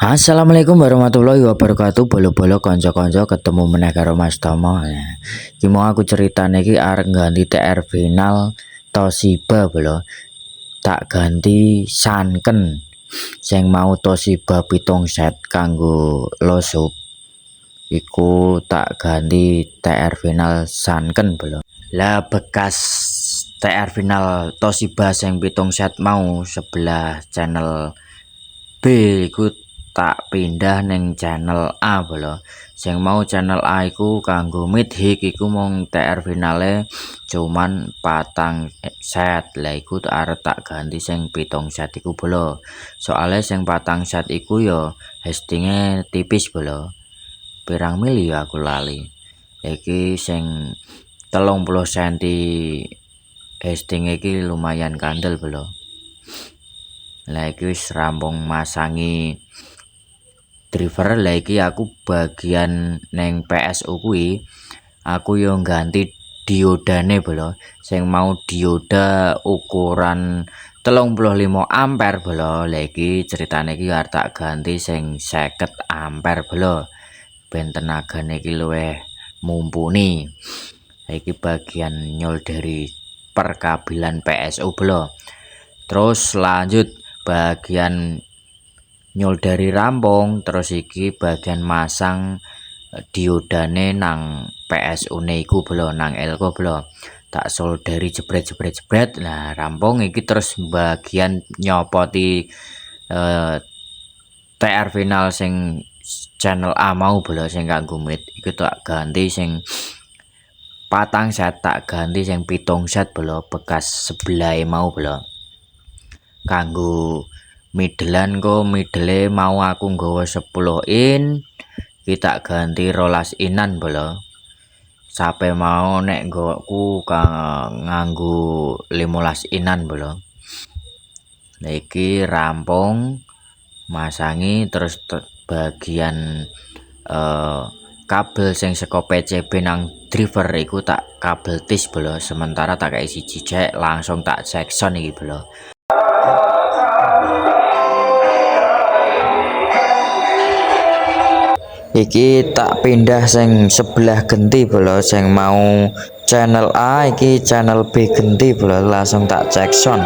Assalamualaikum warahmatullahi wabarakatuh. Bolo-bolo konco-konco ketemu meneh karo Mas Tomo. Iki mau aku ceritane iki arep ganti TR final Toshiba bolo. Tak ganti sanken. Sing mau Toshiba pitung set kanggo losop. Iku tak ganti TR final sanken bolo. Lah bekas TR final Toshiba sing pitung set mau sebelah channel B iku tak pindah neng channel A bolo. Sing mau channel A iku kanggo mid-hik iku mung TR finale cuman patang set. Lah iku arep tak ganti sing pitung set iku bolo. Soale sing patang set iku yo hastinge tipis bolo. Pirang mili ya aku lali. Iki sing 30 cm hasting iki lumayan kandel bolo. Lah iki wis rampung masangi driver. Lah iki aku bagian neng PSU kuwi aku yo ganti diodane bolo. Sing mau dioda ukuran 35 ampere bolo. Lah iki ceritane iki arep tak ganti sing 50 ampere bolo. Ben tenagane iki luwih mumpuni. Lah iki bagian nyol dari perkabilan PSU bolo. Terus lanjut bagian nyol dari rampung, terus iki bagian masang diodane nang PSU ne iku bolo, nang elko bolo. Tak soldari jebret. Nah, rampung iki terus bagian nyopoti TR final sing channel A mau bolo sing kanggo mid iku tak ganti sing patang set, tak ganti sing pitung set bolo bekas sebelah mau bolo. Kanggo middlean ko middle mau aku nggawa 10 in kita ganti 12 inan bolo. Sampai mau nek nggawaku nganggo 15 inan bolo. Nah iki rampung masangi terus bagian kabel sing saka PCB nang driver iku tak kabel tis bolo. Sementara tak kayak siji cek langsung tak Jackson iki bolo. Iki tak pindah sing sebelah genti bolo, sing mau channel A iki channel B genti bolo, langsung tak Jackson.